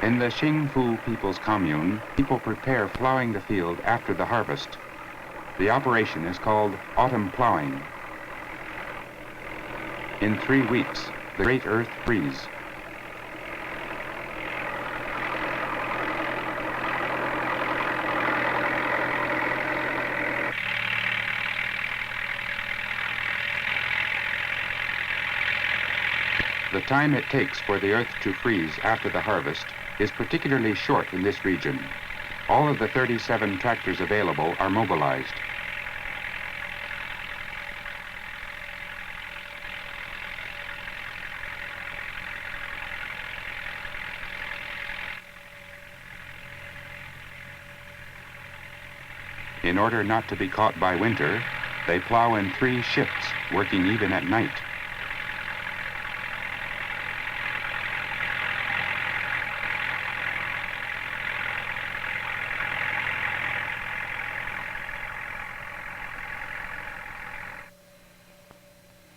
In the Xingfu People's Commune, people prepare ploughing the field after the harvest. The operation is called autumn ploughing. In 3 weeks, the great earth frees. The time it takes for the earth to freeze after the harvest is particularly short in this region. All of the 37 tractors available are mobilized. In order not to be caught by winter, they plow in 3 shifts, working even at night.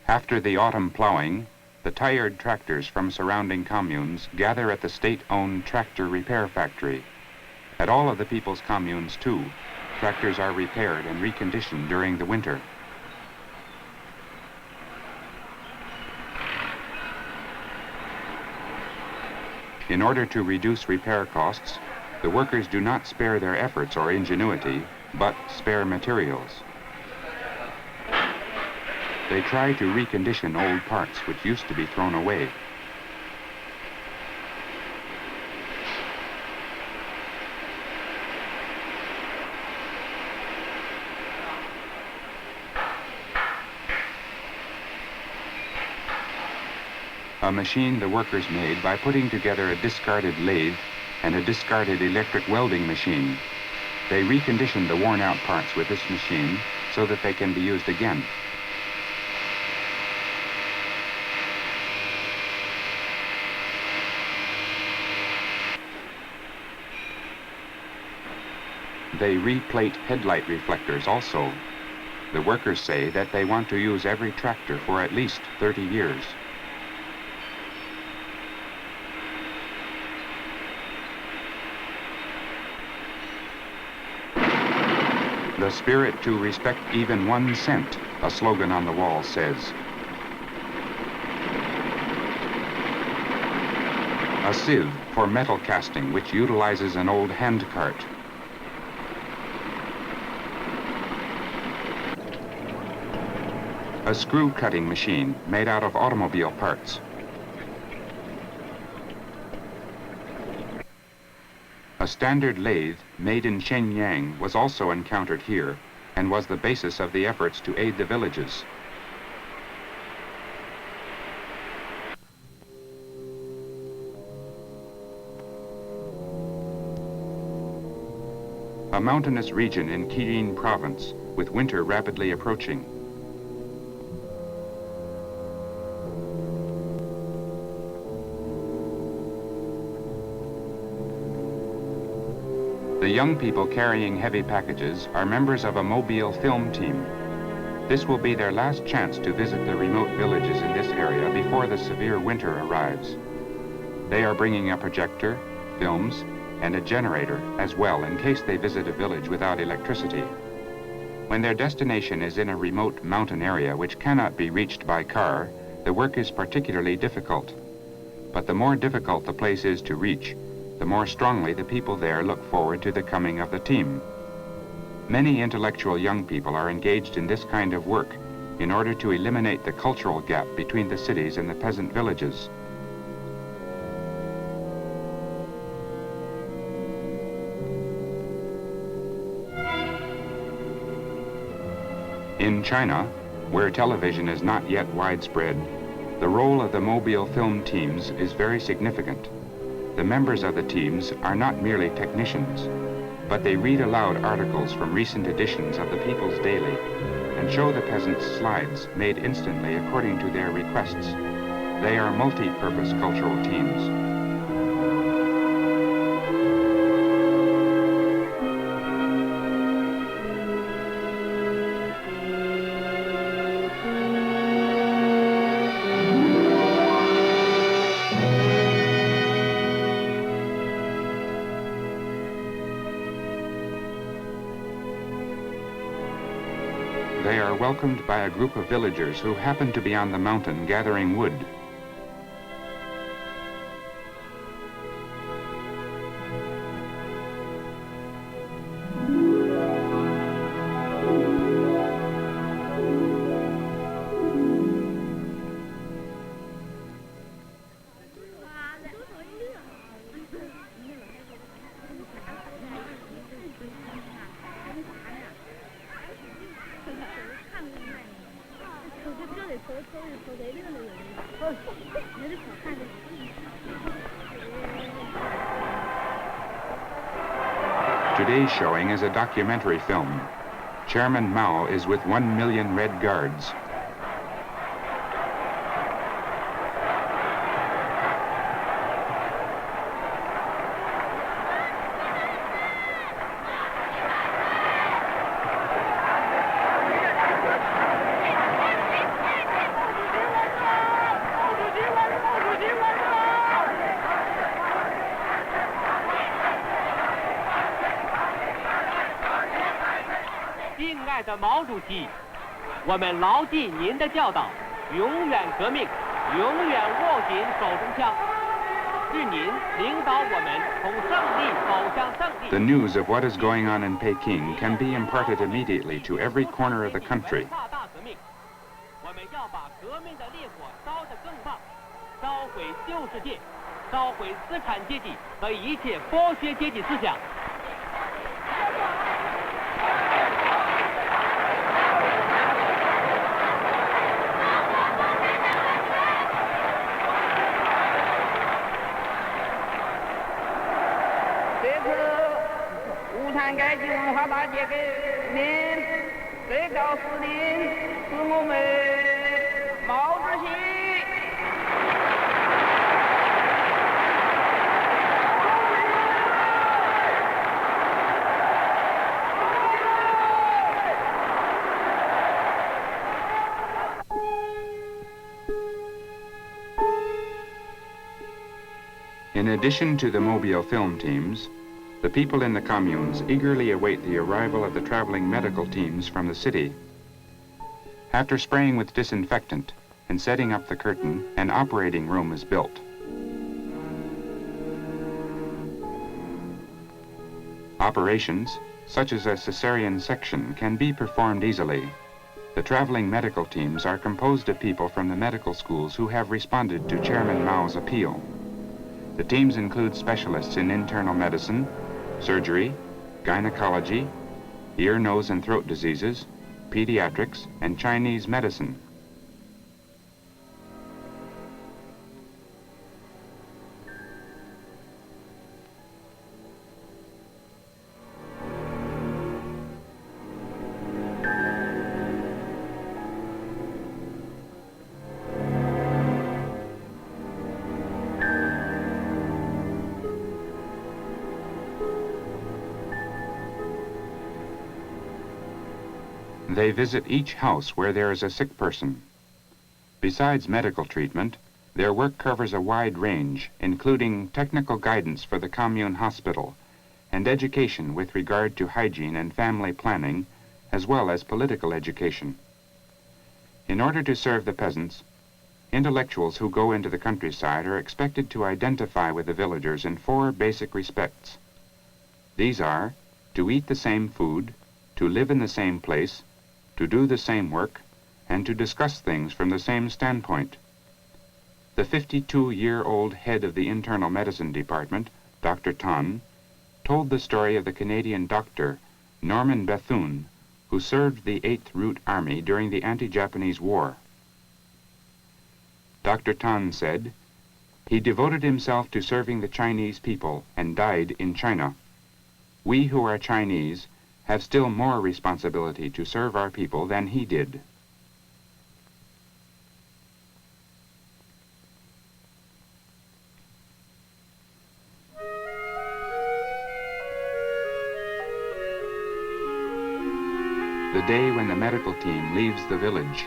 After the autumn plowing, the tired tractors from surrounding communes gather at the state-owned tractor repair factory. At all of the people's communes, too, tractors are repaired and reconditioned during the winter. In order to reduce repair costs, the workers do not spare their efforts or ingenuity, but spare materials. They try to recondition old parts which used to be thrown away. A machine the workers made by putting together a discarded lathe and a discarded electric welding machine. They reconditioned the worn-out parts with this machine so that they can be used again. They replate headlight reflectors also. The workers say that they want to use every tractor for at least 30 years. The spirit to respect even 1 cent, a slogan on the wall says. A sieve for metal casting, which utilizes an old hand cart. A screw cutting machine made out of automobile parts. A standard lathe made in Shenyang was also encountered here and was the basis of the efforts to aid the villages. A mountainous region in Jilin province with winter rapidly approaching. The young people carrying heavy packages are members of a mobile film team. This will be their last chance to visit the remote villages in this area before the severe winter arrives. They are bringing a projector, films, and a generator as well in case they visit a village without electricity. When their destination is in a remote mountain area which cannot be reached by car, the work is particularly difficult. But the more difficult the place is to reach, the more strongly the people there look forward to the coming of the team. Many intellectual young people are engaged in this kind of work in order to eliminate the cultural gap between the cities and the peasant villages. In China, where television is not yet widespread, the role of the mobile film teams is very significant. The members of the teams are not merely technicians, but they read aloud articles from recent editions of the People's Daily and show the peasants slides made instantly according to their requests. They are multi-purpose cultural teams. they are welcomed by a group of villagers who happen to be on the mountain gathering wood. Today's showing is a documentary film. Chairman Mao is with 1 million Red Guards. The news of what is going on in Peking can be imparted immediately to every corner of the country. In addition to the mobile film teams, the people in the communes eagerly await the arrival of the traveling medical teams from the city. After spraying with disinfectant and setting up the curtain, an operating room is built. Operations, such as a cesarean section, can be performed easily. The traveling medical teams are composed of people from the medical schools who have responded to Chairman Mao's appeal. The teams include specialists in internal medicine, surgery, gynecology, ear, nose, and throat diseases, pediatrics, and Chinese medicine. They visit each house where there is a sick person. Besides medical treatment, their work covers a wide range, including technical guidance for the commune hospital and education with regard to hygiene and family planning, as well as political education. In order to serve the peasants, intellectuals who go into the countryside are expected to identify with the villagers in 4 basic respects. These are to eat the same food, to live in the same place, to do the same work, and to discuss things from the same standpoint. The 52-year-old head of the internal medicine department, Dr. Tan, told the story of the Canadian doctor, Norman Bethune, who served the 8th Route Army during the anti-Japanese War. Dr. Tan said, "He devoted himself to serving the Chinese people and died in China. We who are Chinese have still more responsibility to serve our people than he did." The day when the medical team leaves the village.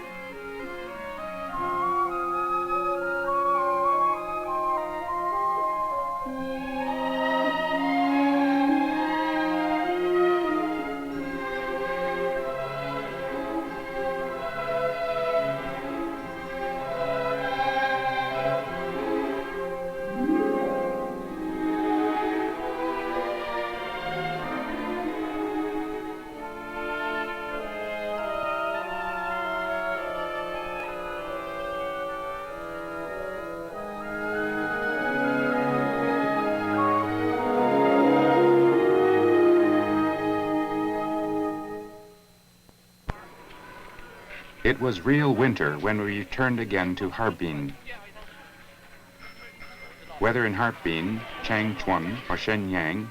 It was real winter when we returned again to Harbin. Whether in Harbin, Changchun, or Shenyang,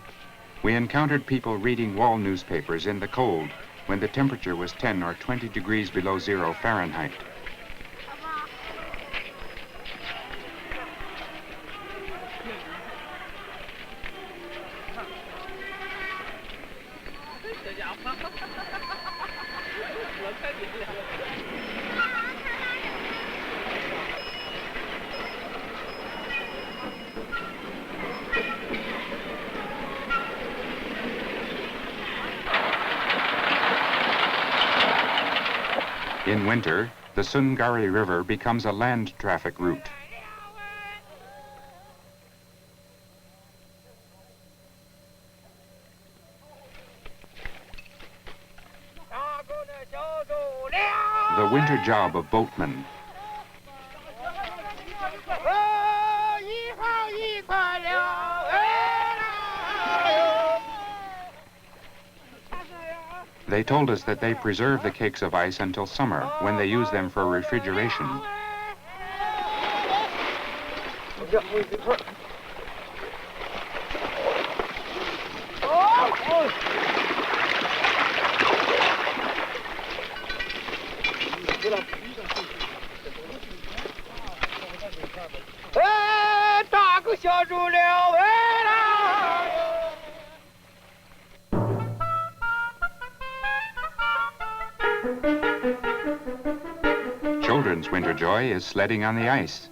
we encountered people reading wall newspapers in the cold when the temperature was 10 or 20 degrees below zero Fahrenheit. In winter, the Sungari River becomes a land traffic route. The winter job of boatmen. They told us that they preserve the cakes of ice until summer, when they use them for refrigeration. Children's winter joy is sledding on the ice.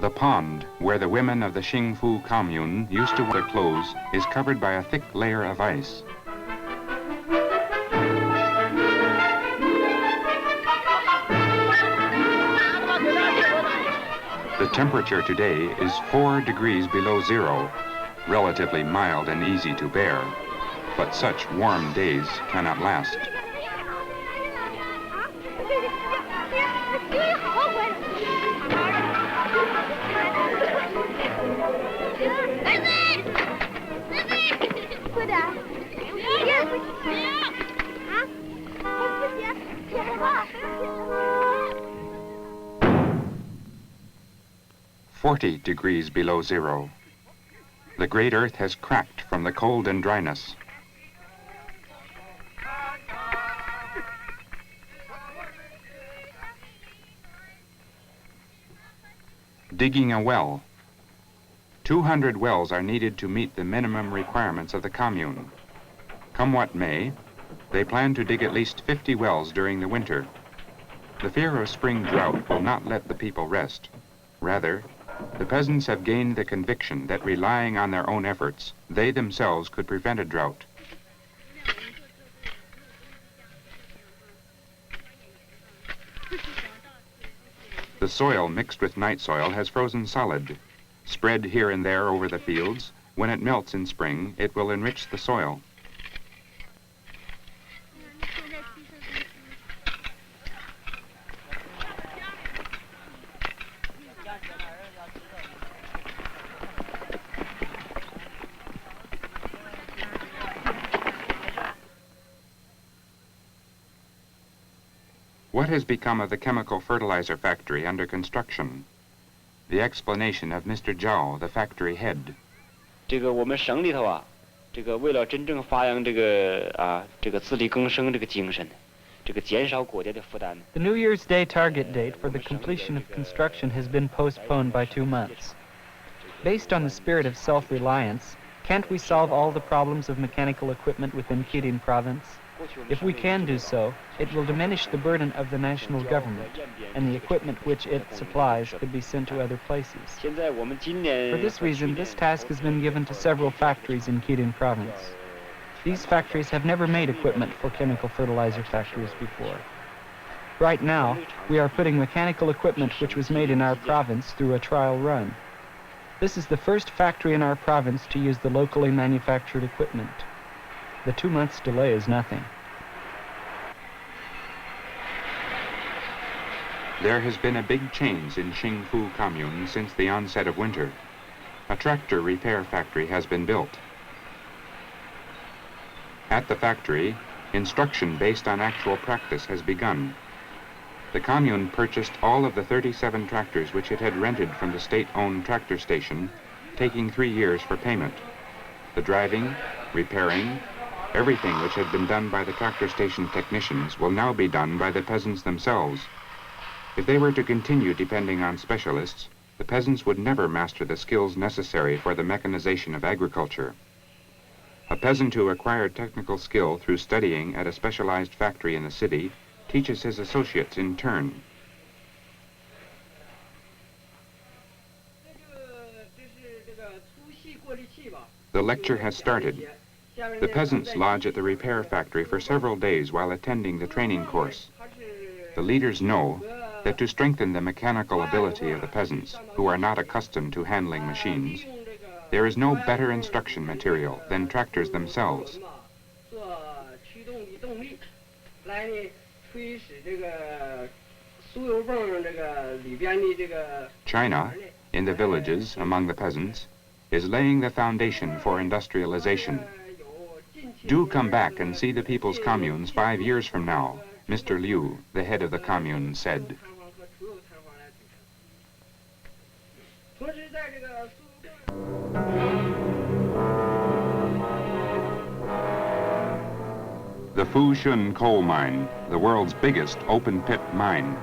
The pond, where the women of the Xingfu commune used to wear their clothes, is covered by a thick layer of ice. The temperature today is 4 degrees below zero, relatively mild and easy to bear, but such warm days cannot last. "40 degrees below zero. The great earth has cracked from the cold and dryness. Digging a well. 200 wells are needed to meet the minimum requirements of the commune. Come what may, they plan to dig at least 50 wells during the winter. The fear of spring drought will not let the people rest. Rather, the peasants have gained the conviction that relying on their own efforts, they themselves could prevent a drought. The soil mixed with night soil has frozen solid, Spread here and there over the fields, when it melts in spring, it will enrich the soil. What has become of the chemical fertilizer factory under construction? The explanation of Mr. Zhao, the factory head. 这个我们省里头啊，这个为了真正发扬这个自力更生这个精神，这个减少国家的负担。The New Year's Day target date for the completion of construction has been postponed by 2 months. Based on the spirit of self-reliance, can't we solve all the problems of mechanical equipment within Jilin province? If we can do so, it will diminish the burden of the national government, and the equipment which it supplies could be sent to other places. For this reason, this task has been given to several factories in Jilin province. These factories have never made equipment for chemical fertilizer factories before. Right now, we are putting mechanical equipment which was made in our province through a trial run. This is the first factory in our province to use the locally manufactured equipment. The 2 months delay is nothing. There has been a big change in Xingfu Commune since the onset of winter. A tractor repair factory has been built. At the factory, instruction based on actual practice has begun. The commune purchased all of the 37 tractors which it had rented from the state-owned tractor station, taking 3 years for payment. The driving, repairing, everything which had been done by the tractor station technicians will now be done by the peasants themselves. If they were to continue depending on specialists, the peasants would never master the skills necessary for the mechanization of agriculture. A peasant who acquired technical skill through studying at a specialized factory in the city teaches his associates in turn. The lecture has started. The peasants lodge at the repair factory for several days while attending the training course. The leaders know that to strengthen the mechanical ability of the peasants, who are not accustomed to handling machines, there is no better instruction material than tractors themselves. China, in the villages among the peasants, is laying the foundation for industrialization. Do come back and see the people's communes 5 years from now, Mr. Liu, the head of the commune, said. The Fushun coal mine, the world's biggest open-pit mine.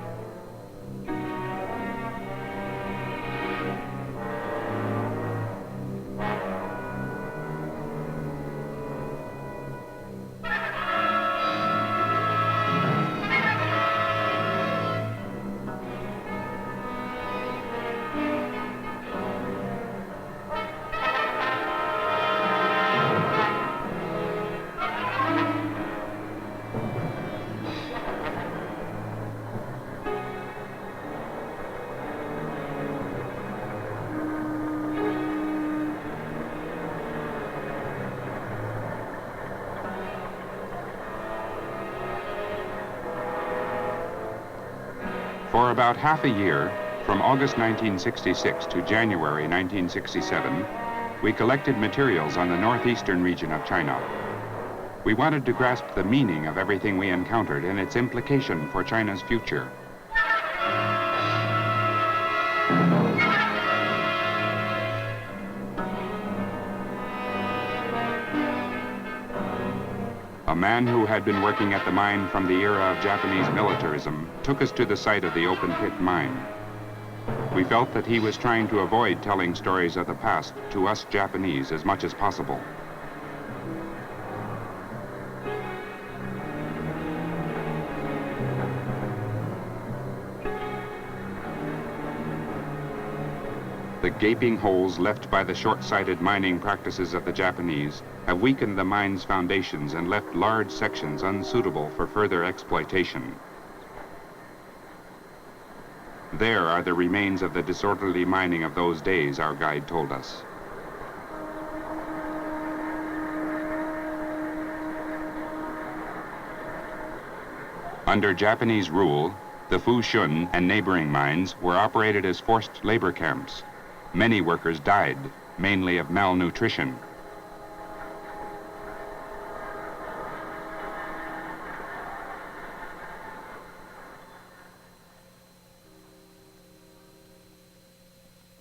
For about half a year, from August 1966 to January 1967, we collected materials on the northeastern region of China. We wanted to grasp the meaning of everything we encountered and its implication for China's future. A man who had been working at the mine from the era of Japanese militarism took us to the site of the open-pit mine. We felt that he was trying to avoid telling stories of the past to us Japanese as much as possible. The gaping holes left by the short-sighted mining practices of the Japanese have weakened the mine's foundations and left large sections unsuitable for further exploitation. There are the remains of the disorderly mining of those days, our guide told us. Under Japanese rule, the Fushun and neighboring mines were operated as forced labor camps. Many workers died, mainly of malnutrition.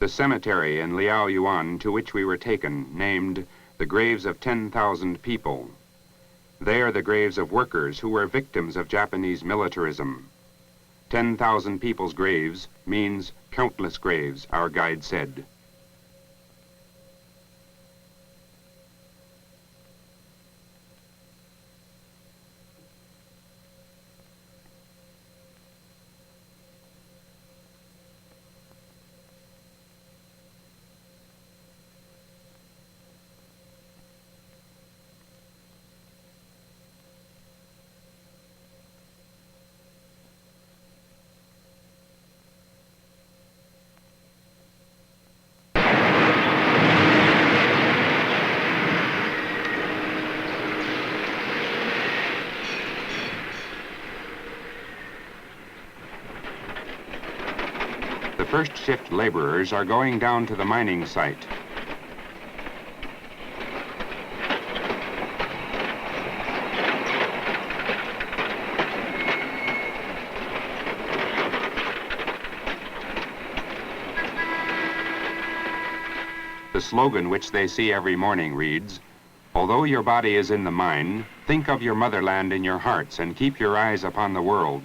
The cemetery in Liaoyuan to which we were taken, named the graves of 10,000 people. They are the graves of workers who were victims of Japanese militarism. 10,000 people's graves means countless graves, our guide said. The first shift laborers are going down to the mining site. The slogan which they see every morning reads, "Although your body is in the mine, think of your motherland in your hearts and keep your eyes upon the world."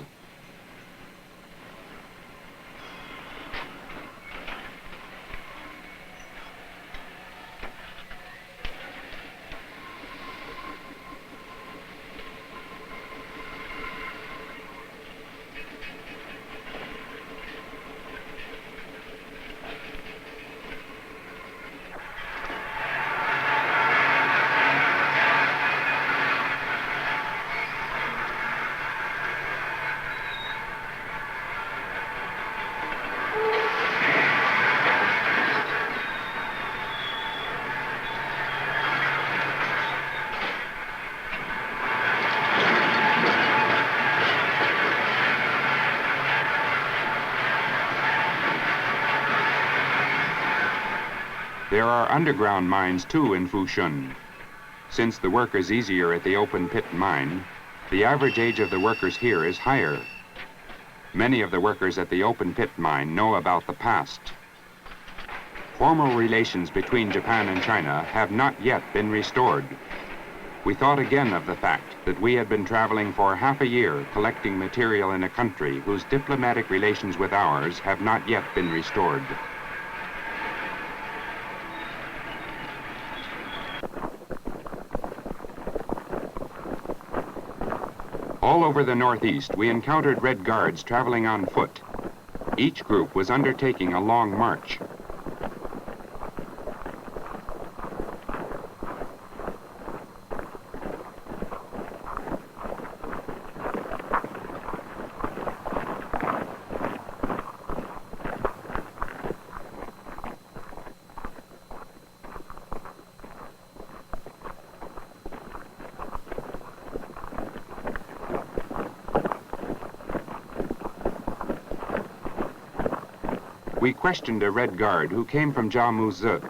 There are underground mines too in Fushun. Since the work is easier at the open pit mine, the average age of the workers here is higher. Many of the workers at the open pit mine know about the past. Formal relations between Japan and China have not yet been restored. We thought again of the fact that we had been traveling for half a year collecting material in a country whose diplomatic relations with ours have not yet been restored. All over the Northeast, we encountered Red Guards traveling on foot. Each group was undertaking a long march. We questioned a Red Guard who came from Jiamuzi.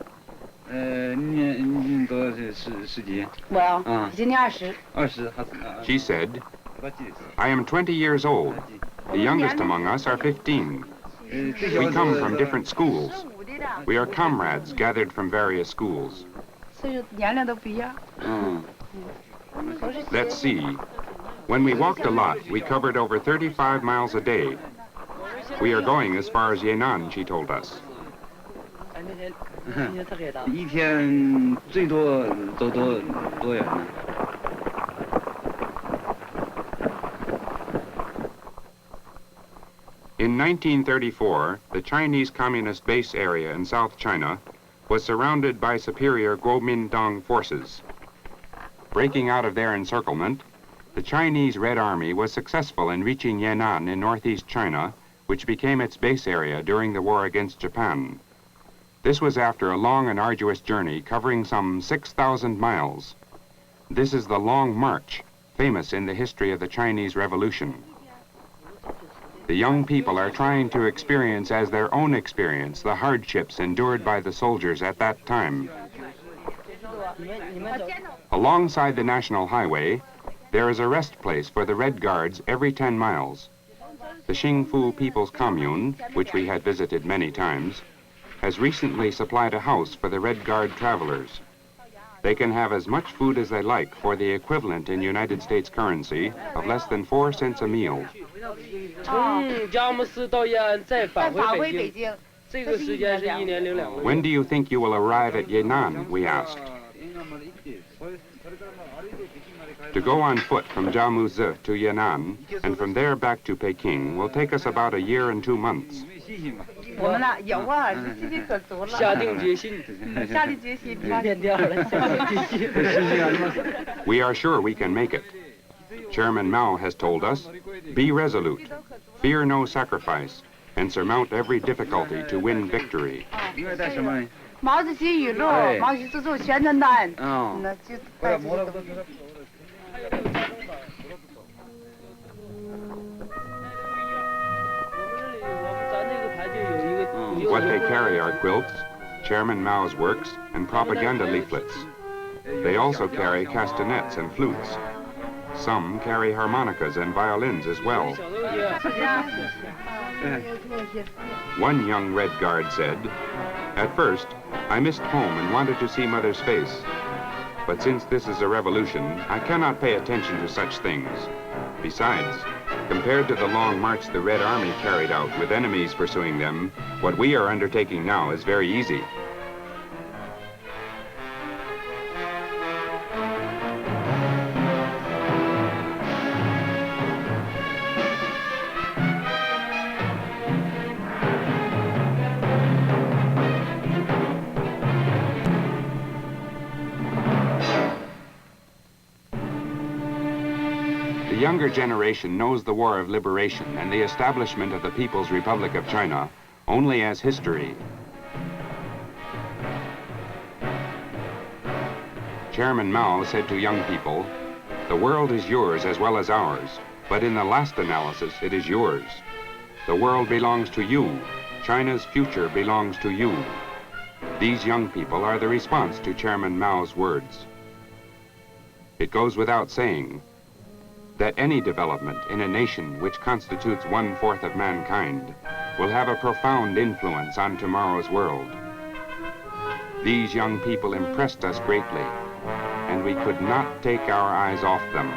She said, "I am 20 years old. The youngest among us are 15. We come from different schools. We are comrades gathered from various schools." Let's see. When we walked a lot, we covered over 35 miles a day. We are going as far as Yan'an, she told us. In 1934, the Chinese Communist base area in South China was surrounded by superior Kuomintang forces. Breaking out of their encirclement, the Chinese Red Army was successful in reaching Yan'an in northeast China which became its base area during the war against Japan. This was after a long and arduous journey covering some 6,000 miles. This is the Long March, famous in the history of the Chinese Revolution. The young people are trying to experience as their own experience the hardships endured by the soldiers at that time. Alongside the National Highway, there is a rest place for the Red Guards every 10 miles. The Xingfu People's Commune, which we had visited many times, has recently supplied a house for the Red Guard travelers. They can have as much food as they like for the equivalent in United States currency of less than 4 cents a meal. When do you think you will arrive at Yan'an, we asked. To go on foot from Jiamuzi to Yan'an and from there back to Peking will take us about a year and 2 months. We are sure we can make it. Chairman Mao has told us, be resolute, fear no sacrifice, and surmount every difficulty to win victory. What they carry are quilts, Chairman Mao's works, and propaganda leaflets. They also carry castanets and flutes. Some carry harmonicas and violins as well. One young Red Guard said, "At first, I missed home and wanted to see Mother's face. But since this is a revolution, I cannot pay attention to such things. Besides, compared to the long march the Red Army carried out with enemies pursuing them, what we are undertaking now is very easy." The younger generation knows the War of Liberation and the establishment of the People's Republic of China only as history. Chairman Mao said to young people, "The world is yours as well as ours, but in the last analysis, it is yours. The world belongs to you. China's future belongs to you." These young people are the response to Chairman Mao's words. It goes without saying that any development in a nation which constitutes 1/4 of mankind will have a profound influence on tomorrow's world. These young people impressed us greatly, and we could not take our eyes off them.